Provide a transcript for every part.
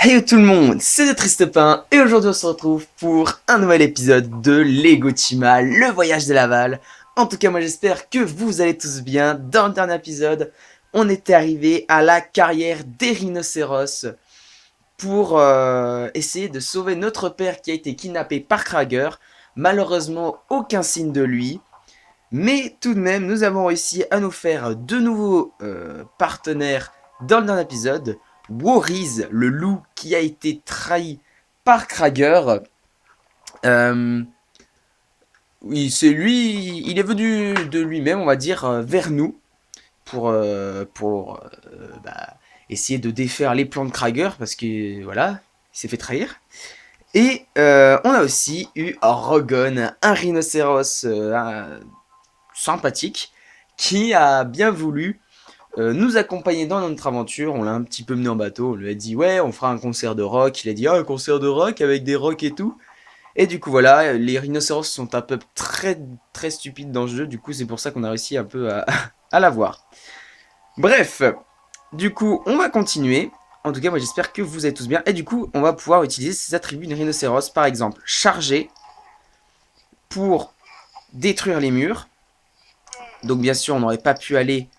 Hey tout le monde, c'est le Tristepin et aujourd'hui on se retrouve pour un nouvel épisode de Lego Chima, le voyage de Laval. En tout cas moi j'espère que vous allez tous bien. Dans le dernier épisode, on était arrivé à la carrière des rhinocéros pour essayer de sauver notre père qui a été kidnappé par Krager. Malheureusement aucun signe de lui, mais tout de même nous avons réussi à nous faire de nouveaux partenaires dans le dernier épisode. Wariz, le loup qui a été trahi par Krager. Euh, oui, c'est lui, il est venu de lui-même, on va dire, vers nous pour essayer de défaire les plans de Krager parce que voilà, il s'est fait trahir. Et on a aussi eu Rogon, un rhinocéros sympathique qui a bien voulu nous accompagner dans notre aventure. On l'a un petit peu mené en bateau. On lui a dit ouais, on fera un concert de rock. Il a dit ah, un concert de rock avec des rocks et tout. Et du coup voilà, les rhinocéros sont un peu très très stupides dans le jeu. Du coup c'est pour ça qu'on a réussi un peu à l'avoir. Bref, du coup on va continuer. En tout cas moi j'espère que vous allez tous bien. Et du coup on va pouvoir utiliser ces attributs de rhinocéros. Par exemple charger pour détruire les murs. Donc bien sûr on n'aurait pas pu aller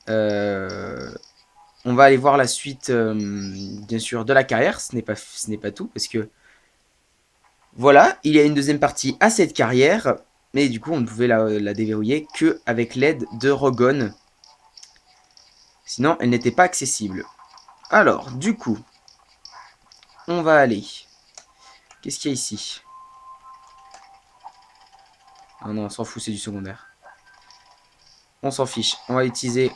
on va aller voir la suite, bien sûr, de la carrière. Ce n'est pas tout, parce que voilà, il y a une deuxième partie à cette carrière, mais du coup, on ne pouvait la déverrouiller que avec l'aide de Rogon. Sinon, elle n'était pas accessible. Alors, du coup, on va aller. Qu'est-ce qu'il y a ici? Ah non, on s'en fout, c'est du secondaire. On s'en fiche. On va utiliser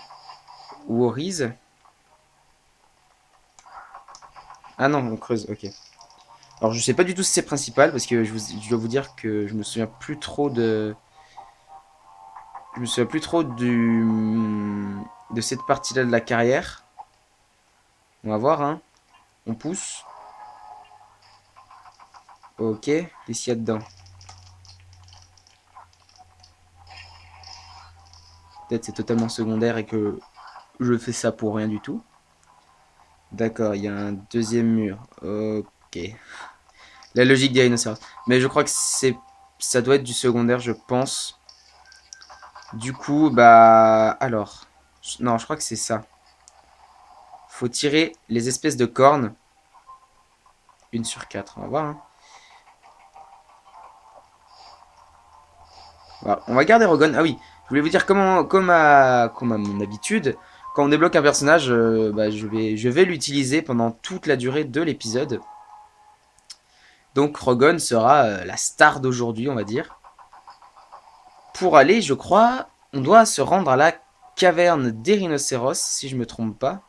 Wariz. Ah non, on creuse, ok. Alors, je sais pas du tout si c'est principal, parce que je dois vous dire que je me souviens plus trop de Je me souviens plus trop de cette partie-là de la carrière. On va voir, hein. On pousse. Ok. Qu'est-ce qu'il y a dedans? Peut-être c'est totalement secondaire et que je fais ça pour rien du tout. D'accord, il y a un deuxième mur. Ok. La logique des rhinocéros. Mais je crois que ça doit être du secondaire, je pense. Du coup, bah... Alors. Non, je crois que c'est ça. Faut tirer les espèces de cornes. 1/4. On va voir, hein. Voilà. On va garder Rogon. Ah oui, je voulais vous dire comment, comme à mon habitude, quand on débloque un personnage, bah, je vais l'utiliser pendant toute la durée de l'épisode. Donc Rogon sera la star d'aujourd'hui, on va dire. Pour aller, je crois, on doit se rendre à la caverne des rhinocéros, si je me trompe pas.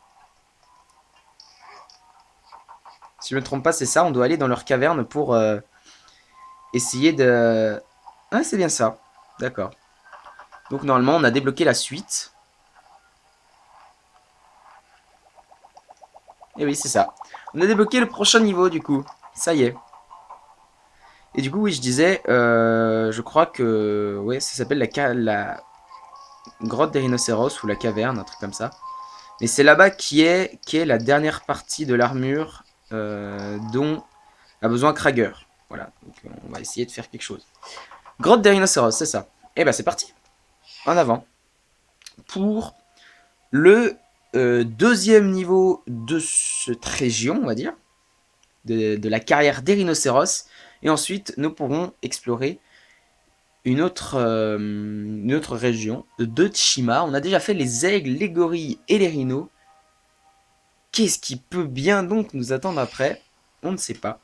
Si je me trompe pas, c'est ça. On doit aller dans leur caverne pour essayer de... Ah, c'est bien ça. D'accord. Donc normalement, on a débloqué la suite. Et oui, c'est ça. On a débloqué le prochain niveau, du coup. Ça y est. Et du coup, oui, je disais, je crois que ouais, ça s'appelle la grotte des rhinocéros ou la caverne, un truc comme ça. Mais c'est là-bas qui est la dernière partie de l'armure dont a besoin Krager. Voilà, donc on va essayer de faire quelque chose. Grotte des rhinocéros, c'est ça. Et bah c'est parti. En avant. Pour le deuxième niveau de cette région, on va dire, de la carrière des rhinocéros. Et ensuite, nous pourrons explorer une autre région de Tshima. On a déjà fait les aigles, les gorilles et les rhinos. Qu'est-ce qui peut bien donc nous attendre après? On ne sait pas.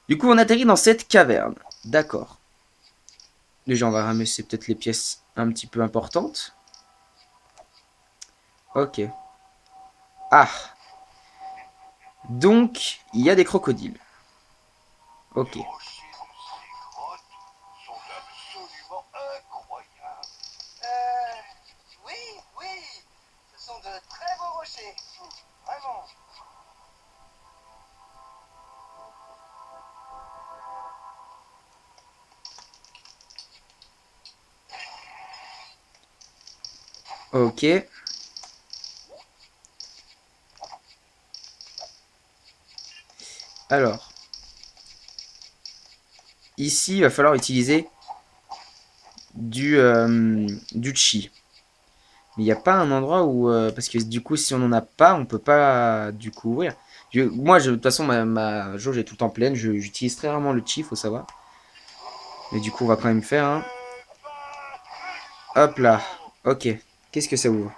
Du coup, on atterrit dans cette caverne. D'accord. Déjà, on va ramasser peut-être les pièces un petit peu importantes. Ok. Ah. Donc, il y a des crocodiles. Ok. Ok. Alors, ici, il va falloir utiliser du chi. Mais il n'y a pas un endroit où... parce que du coup, si on n'en a pas, on peut pas du coup ouvrir. Moi, de toute façon, ma jauge est tout le temps pleine. J'utilise très rarement le chi, faut savoir. Mais du coup, on va quand même faire un... Hop là. Ok. Qu'est-ce que ça ouvre?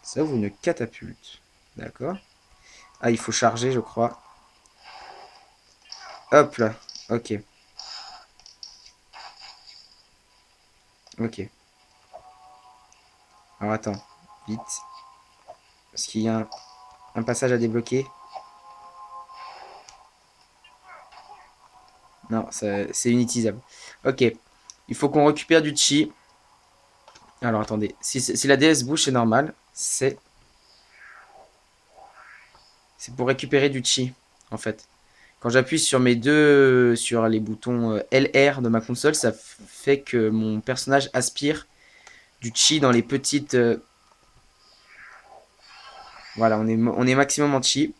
Ça ouvre une catapulte. D'accord. Ah, il faut charger, je crois. Hop là. Ok. Ok. Alors attends. Vite. Parce qu'il y a un passage à débloquer. Non, c'est inutilisable. Ok. Il faut qu'on récupère du chi. Alors attendez. Si la DS bouge, c'est normal. C'est pour récupérer du chi, en fait. Quand j'appuie sur sur les boutons LR de ma console, ça fait que mon personnage aspire du chi dans les petites... voilà, on est maximum en chi.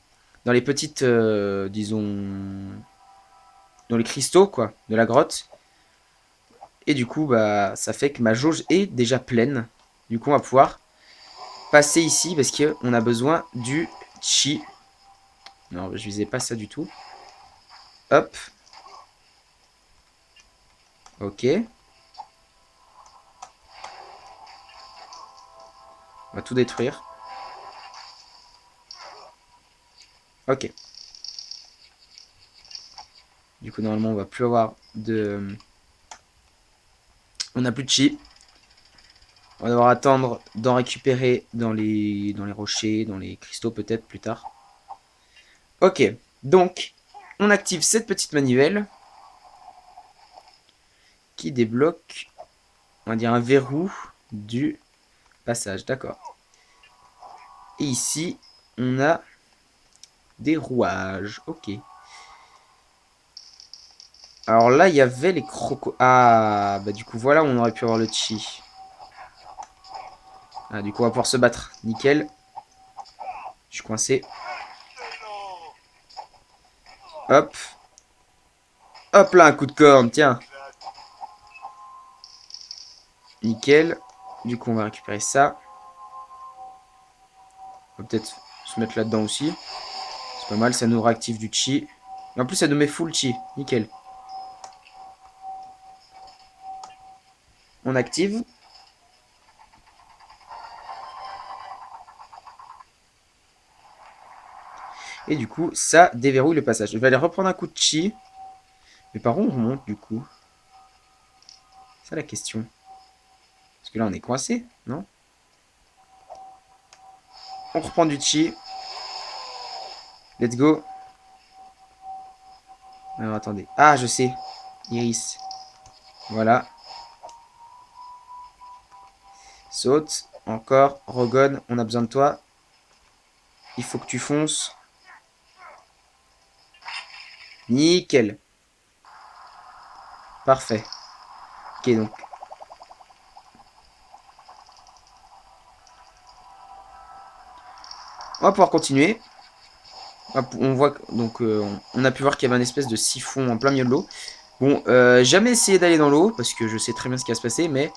Dans les petites, disons... dans les cristaux, quoi, de la grotte. Et du coup, bah, ça fait que ma jauge est déjà pleine. Du coup, on va pouvoir passer ici parce qu'on a besoin du chi. Non, je visais pas ça du tout. Hop. Ok. On va tout détruire. Ok. Du coup, normalement, on va plus avoir de... On n'a plus de chi. On va devoir attendre d'en récupérer dans les rochers, dans les cristaux peut-être plus tard. Ok. Donc, on active cette petite manivelle qui débloque, on va dire, un verrou du passage. D'accord. Et ici, on a des rouages. Ok. Alors là, il y avait les crocos. Ah, bah du coup, voilà où on aurait pu avoir le chi. Ah, du coup, on va pouvoir se battre. Nickel. Je suis coincé. Hop. Hop là, un coup de corne, tiens. Nickel. Du coup, on va récupérer ça. On va peut-être se mettre là-dedans aussi. C'est pas mal, ça nous réactive du chi. Et en plus, ça nous met full chi. Nickel. On active. Et du coup, ça déverrouille le passage. Je vais aller reprendre un coup de chi. Mais par où on remonte, du coup? C'est ça la question. Parce que là, on est coincé, non? On reprend du chi. Let's go. Alors, attendez. Ah, je sais. Iris. Voilà. Saute. Encore. Rogon, on a besoin de toi. Il faut que tu fonces. Nickel. Parfait. Ok, donc. On va pouvoir continuer. On voit donc on a pu voir qu'il y avait un espèce de siphon en plein milieu de l'eau. Bon, jamais essayé d'aller dans l'eau parce que je sais très bien ce qui va se passer, mais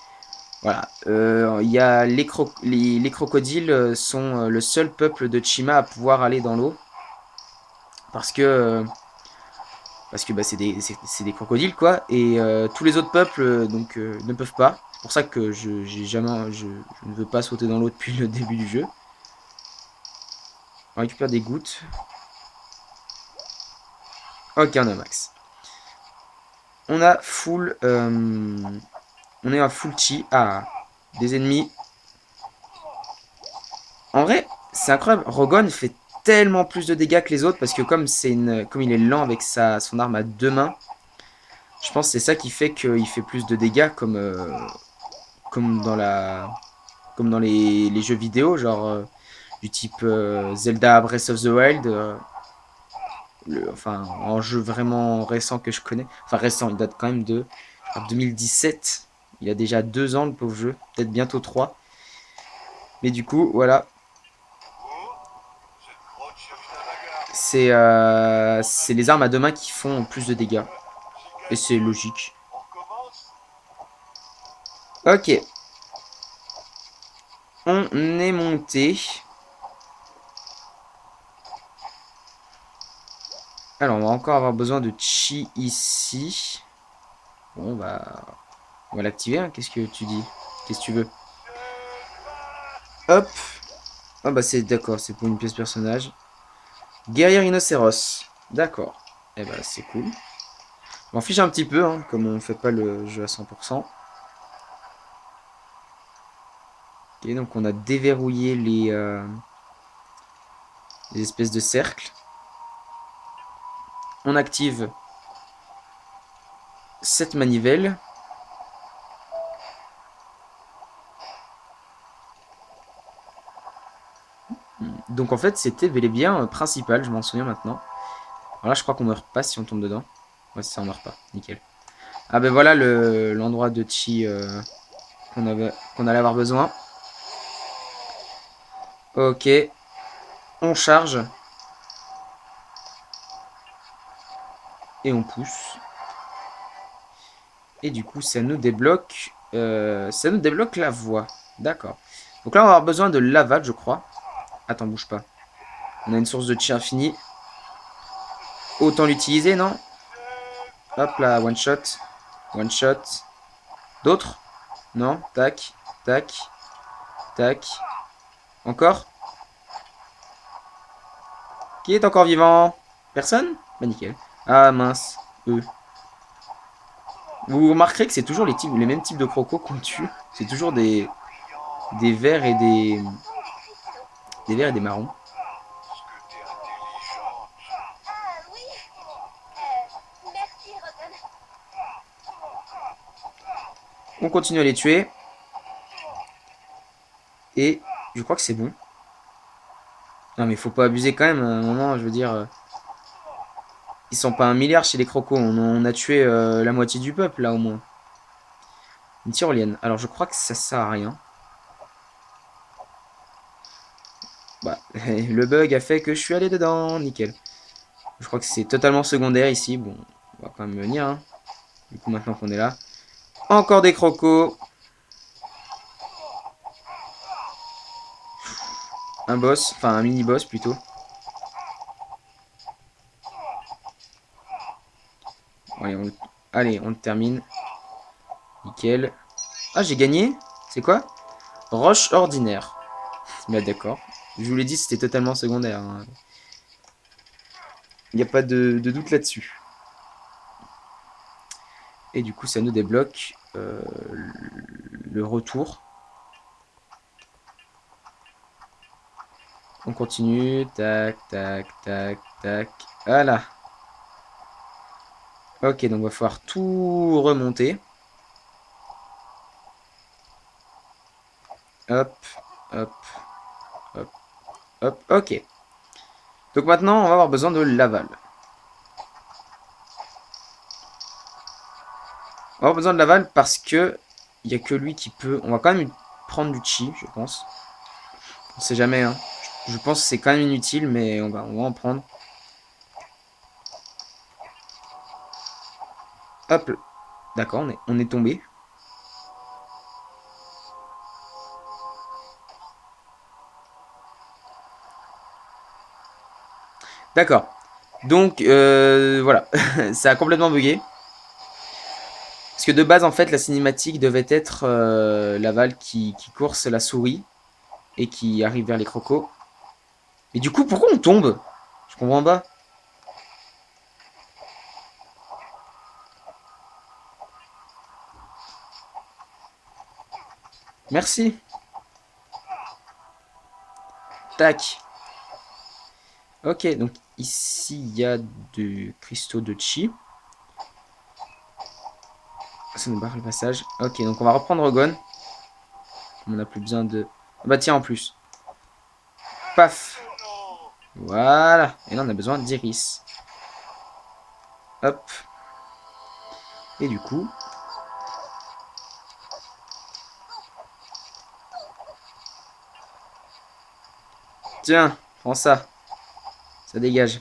voilà. Il y a les crocodiles sont le seul peuple de Chima à pouvoir aller dans l'eau parce que bah, c'est des crocodiles quoi et tous les autres peuples donc ne peuvent pas. C'est pour ça que je ne veux pas sauter dans l'eau depuis le début du jeu. On récupère des gouttes. Ok, on a max. On a full on est à full chi. Ah, des ennemis. En vrai, c'est incroyable. Rogon fait tellement plus de dégâts que les autres parce que comme il est lent avec son arme à deux mains, je pense que c'est ça qui fait qu'il fait plus de dégâts comme dans comme dans les jeux vidéo, genre du type Zelda Breath of the Wild. Enfin, en jeu vraiment récent que je connais. Enfin, récent, il date quand même de 2017. Il a déjà 2 ans le pauvre jeu, peut-être bientôt 3. Mais du coup, voilà. C'est les armes à deux mains qui font plus de dégâts. Et c'est logique. Ok. On est monté. Alors, on va encore avoir besoin de chi ici. Bon, on va l'activer. Hein. Qu'est-ce que tu dis? Qu'est-ce que tu veux? Hop. Ah bah c'est d'accord, c'est pour une pièce personnage. Guerrier rhinocéros. D'accord. Eh bah c'est cool. Je m'en fiche un petit peu, hein, comme on fait pas le jeu à 100%. Ok, donc on a déverrouillé les espèces de cercles. On active cette manivelle. Donc en fait c'était bel et bien principal, je m'en souviens maintenant. Alors là je crois qu'on meurt pas si on tombe dedans. Ouais c'est ça, on meurt pas, nickel. Ah ben voilà l'endroit de chi qu'on allait avoir besoin. Ok, on charge. Et on pousse. Et du coup, ça nous débloque la voie. D'accord. Donc là, on va avoir besoin de l'aval, je crois. Attends, bouge pas. On a une source de chi infinie. Autant l'utiliser, non? Hop là, one shot. One shot. D'autres? Non? Tac, tac, tac. Encore? Qui est encore vivant? Personne? Bah nickel. Ah mince. Eux. Vous remarquerez que c'est toujours les mêmes types de crocos qu'on tue. C'est toujours des verts et des verts et des marrons. On continue à les tuer. Et je crois que c'est bon. Non mais faut pas abuser quand même, à un moment, je veux dire... ils sont pas un milliard chez les crocos, on a tué la moitié du peuple là au moins. Une tyrolienne. Alors je crois que ça sert à rien. Bah, le bug a fait que je suis allé dedans, nickel. Je crois que c'est totalement secondaire ici, bon, on va quand même venir. Hein. Du coup maintenant qu'on est là. Encore des crocos. Un boss, enfin un mini-boss plutôt. Allez, on le termine. Nickel. Ah, j'ai gagné. C'est quoi? Roche ordinaire. Bah d'accord. Je vous l'ai dit, c'était totalement secondaire. Hein. Il n'y a pas de doute là-dessus. Et du coup, ça nous débloque le retour. On continue. Tac, tac, tac, tac. Voilà. Ok, donc va falloir tout remonter. Hop, hop, hop, hop. Ok. Donc maintenant, on va avoir besoin de l'aval. On va avoir besoin de l'aval parce que il n'y a que lui qui peut... On va quand même prendre du chi, je pense. On sait jamais, hein. Je pense que c'est quand même inutile, mais on va en prendre. Hop. D'accord, on est tombé. D'accord. Donc, voilà. Ça a complètement bugué. Parce que de base, en fait, la cinématique devait être l'aval qui course la souris et qui arrive vers les crocos. Et du coup, pourquoi on tombe? Je comprends pas. Merci. Tac. Ok, donc ici, il y a des cristaux de chi. Ça nous barre le passage. Ok, donc on va reprendre Gon. On n'a plus besoin de... Ah bah tiens, en plus. Paf. Voilà. Et là, on a besoin d'Iris. Hop. Et du coup... Tiens, prends ça. Ça dégage.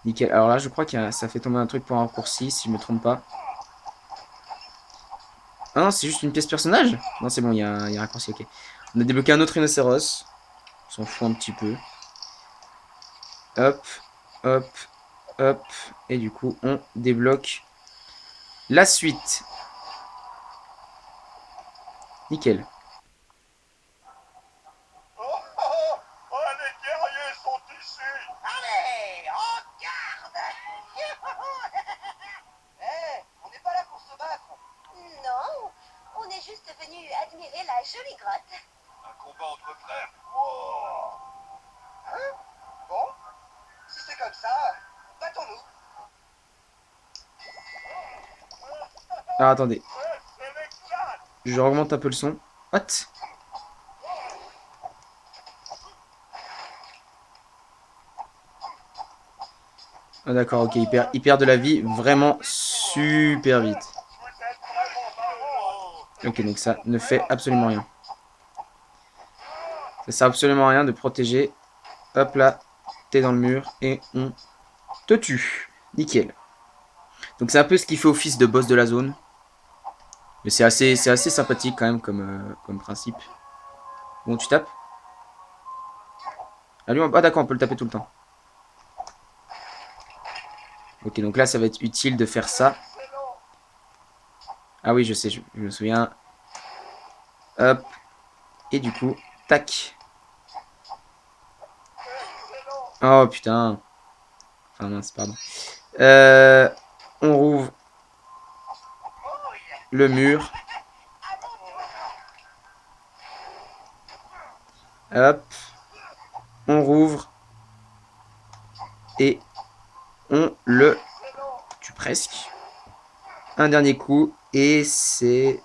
Nickel. Alors là, je crois que ça fait tomber un truc pour un raccourci, si je me trompe pas. Ah non, c'est juste une pièce personnage. Non, c'est bon, il y a un raccourci, ok. On a débloqué un autre rhinocéros. On s'en fout un petit peu. Hop, hop, hop. Et du coup, on débloque la suite. Nickel. Les guerriers sont ici. Allez, en garde. On n'est pas là pour se battre. Non, on est juste venu admirer la jolie grotte. Un combat entre frères. Wow. Hein? Bon, si c'est comme ça, battons-nous. Alors attendez. Je augmente un peu le son. What? Ah d'accord, ok, il perd de la vie vraiment super vite. Ok, donc ça ne fait absolument rien. Ça sert absolument à rien de protéger. Hop là, t'es dans le mur et on te tue. Nickel. Donc c'est un peu ce qui fait office de boss de la zone. Mais c'est assez sympathique quand même comme principe. Bon, tu tapes. Ah, lui, ah d'accord, on peut le taper tout le temps. Ok, donc là, ça va être utile de faire ça. Ah oui, je sais, je me souviens. Hop. Et du coup, tac. Oh putain. Enfin mince, pardon. On rouvre le mur. Hop. On rouvre. Et on le tue presque. Un dernier coup. Et c'est...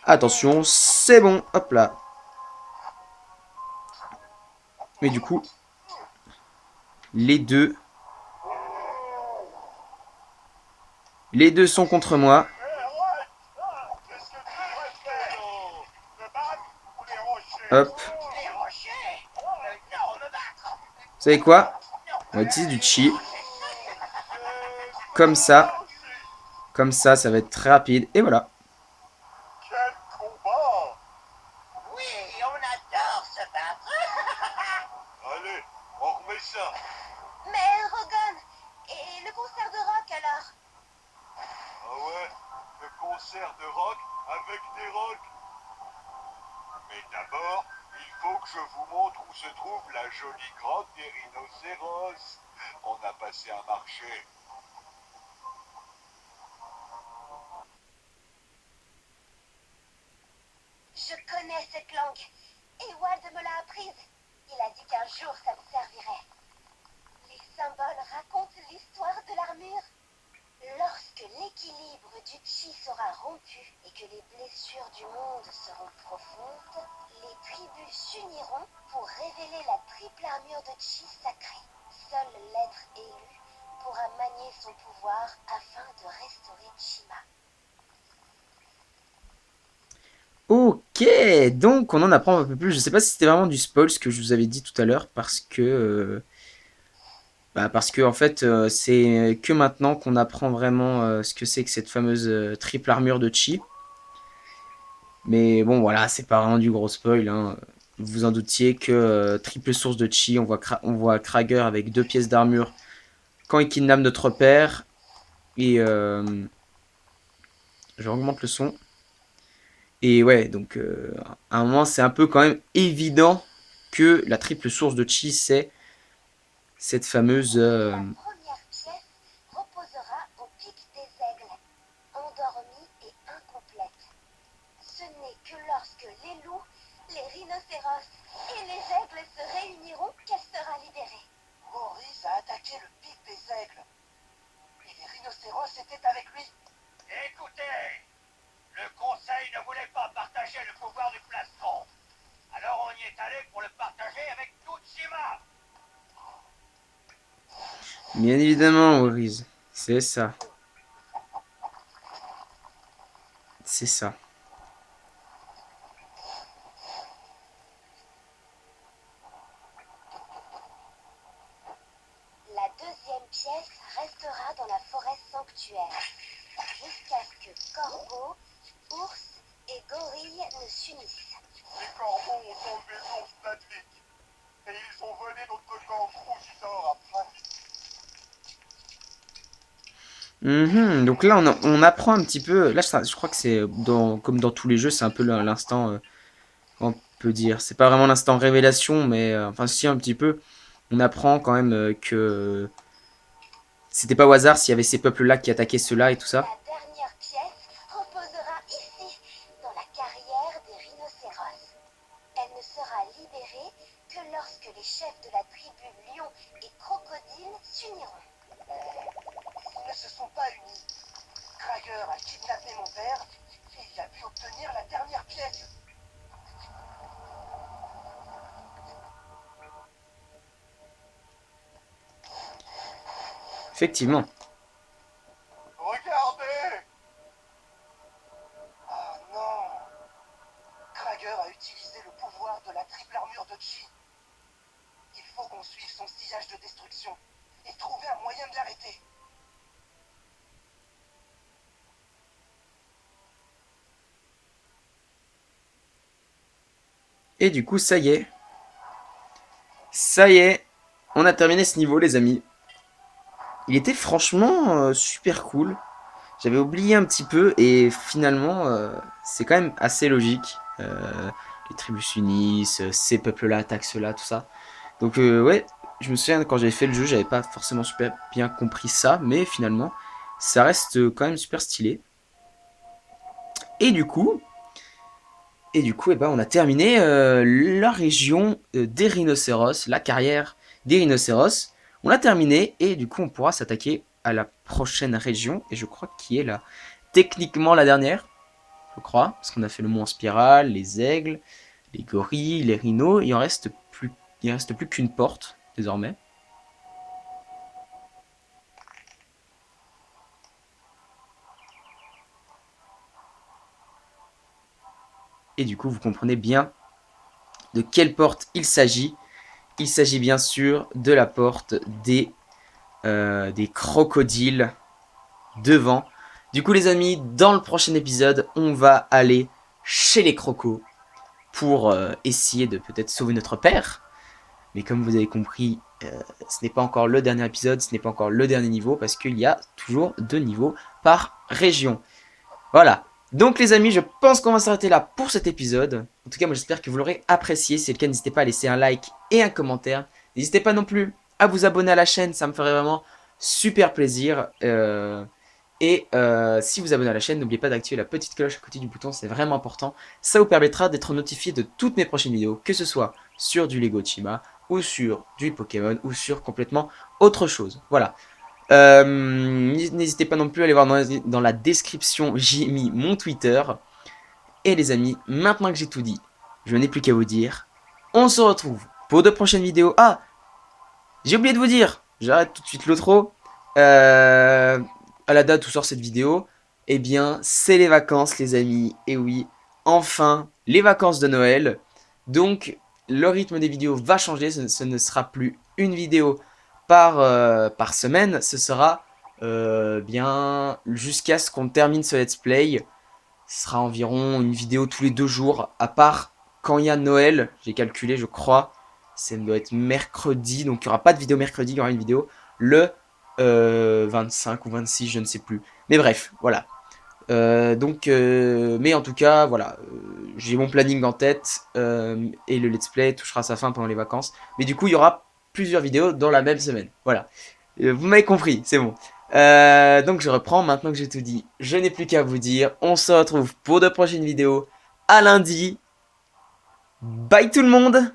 Attention, c'est bon. Hop là. Mais du coup, les deux... Les deux sont contre moi. Hop. Vous savez quoi? On va utiliser du chi. Comme ça. Comme ça va être très rapide. Et voilà. Quel combat! Oui, on adore se battre. Allez, on remet ça. Mais Rogan, et le concert de rock alors? Ah ouais, le concert de rock avec des rocks. Mais d'abord, il faut que je vous montre où se trouve la jolie grotte des rhinocéros. On a passé un marché. Je connais cette langue. Et Wald me l'a apprise. Il a dit qu'un jour ça me servirait. Les symboles racontent l'histoire de l'armure. Lorsque l'équilibre du chi sera rompu et que les blessures du monde seront profondes, les tribus s'uniront pour révéler la triple armure de chi sacrée. Seul l'être élu pourra manier son pouvoir afin de restaurer Chima. Ok, donc on en apprend un peu plus. Je sais pas si c'était vraiment du spoil ce que je vous avais dit tout à l'heure parce que en fait c'est que maintenant qu'on apprend vraiment ce que c'est que cette fameuse triple armure de chi. Mais bon voilà, c'est pas vraiment du gros spoil. Hein. Vous vous en doutiez que triple source de chi, on voit Krager avec 2 pièces d'armure quand il kidnappe notre père. Et je augmente le son. Et ouais, donc à un moment c'est un peu quand même évident que la triple source de chi c'est cette fameuse... La première pièce reposera au pic des aigles, endormie et incomplète. Ce n'est que lorsque les loups, les rhinocéros et les aigles se réuniront qu'elle sera libérée. Maurice a attaqué le pic des aigles. Et les rhinocéros étaient avec lui. Écoutez, le conseil ne voulait pas partager le pouvoir du plastron. Alors on y est allé pour le partager avec toute Shima. Bien évidemment, Maurice. C'est ça. C'est ça. pièce restera dans la forêt sanctuaire, jusqu'à ce que corbeaux, ours et gorilles ne s'unissent. Les corbeaux ont enlevé l'ours Nadvik. Et ils ont volé notre camp Rouge-d'or après. Donc là, on apprend un petit peu. Là, je crois que c'est comme dans tous les jeux, c'est un peu l'instant. On peut dire. C'est pas vraiment l'instant révélation, mais enfin, si, un petit peu. On apprend quand même que c'était pas au hasard s'il y avait ces peuples-là qui attaquaient ceux-là et tout ça. La dernière pièce reposera ici, dans la carrière des rhinocéros. Elle ne sera libérée que lorsque les chefs de la tribu lion et crocodile s'uniront. Ils ne se sont pas unis. Krager a kidnappé mon père et il a pu obtenir la dernière pièce. Effectivement. Regardez! Ah non! Krager a utilisé le pouvoir de la triple armure de Chi. Il faut qu'on suive son sillage de destruction et trouver un moyen de l'arrêter. Et du coup, ça y est. Ça y est. On a terminé ce niveau, les amis. Il était franchement super cool. J'avais oublié un petit peu et finalement, c'est quand même assez logique. Les tribus s'unissent, ces peuples-là attaquent ceux-là, tout ça. Donc ouais, je me souviens quand j'avais fait le jeu, j'avais pas forcément super bien compris ça, mais finalement, ça reste quand même super stylé. Et du coup, eh ben, on a terminé la région des rhinocéros, la carrière des rhinocéros. On l'a terminé et du coup, on pourra s'attaquer à la prochaine région. Et je crois qu'il est là, techniquement la dernière, je crois, parce qu'on a fait le mont en spirale, les aigles, les gorilles, les rhinos. Il reste plus qu'une porte désormais. Et du coup, vous comprenez bien de quelle porte il s'agit. Il s'agit bien sûr de la porte des crocodiles devant. Du coup, les amis, dans le prochain épisode, on va aller chez les crocos pour essayer de peut-être sauver notre père. Mais comme vous avez compris, ce n'est pas encore le dernier épisode, ce n'est pas encore le dernier niveau, parce qu'il y a toujours 2 niveaux par région. Voilà. Donc les amis, je pense qu'on va s'arrêter là pour cet épisode. En tout cas, moi j'espère que vous l'aurez apprécié. Si c'est le cas, n'hésitez pas à laisser un like et un commentaire. N'hésitez pas non plus à vous abonner à la chaîne, ça me ferait vraiment super plaisir. Si vous abonnez à la chaîne, n'oubliez pas d'activer la petite cloche à côté du bouton, c'est vraiment important. Ça vous permettra d'être notifié de toutes mes prochaines vidéos, que ce soit sur du Lego Chima, ou sur du Pokémon, ou sur complètement autre chose. Voilà. N'hésitez pas non plus à aller voir dans la description, j'ai mis mon Twitter. Et les amis, maintenant que j'ai tout dit, je n'ai plus qu'à vous dire, on se retrouve pour de prochaines vidéos. Ah, j'ai oublié de vous dire, j'arrête tout de suite l'outro. À la date où sort cette vidéo, eh bien, c'est les vacances les amis. Et oui, enfin, les vacances de Noël. Donc, le rythme des vidéos va changer, ce ne sera plus une vidéo par semaine, ce sera bien jusqu'à ce qu'on termine ce let's play. Ce sera environ une vidéo tous les 2 jours, à part quand il y a Noël, j'ai calculé je crois, ça doit être mercredi, donc il n'y aura pas de vidéo mercredi, il y aura une vidéo le 25 ou 26, je ne sais plus. Mais bref, voilà. Mais en tout cas, voilà, j'ai mon planning en tête et le let's play touchera sa fin pendant les vacances. Mais du coup, il y aura plusieurs vidéos dans la même semaine. Voilà, vous m'avez compris, c'est bon. Donc je reprends, maintenant que j'ai tout dit, je n'ai plus qu'à vous dire, on se retrouve pour de prochaines vidéos à lundi. Bye tout le monde!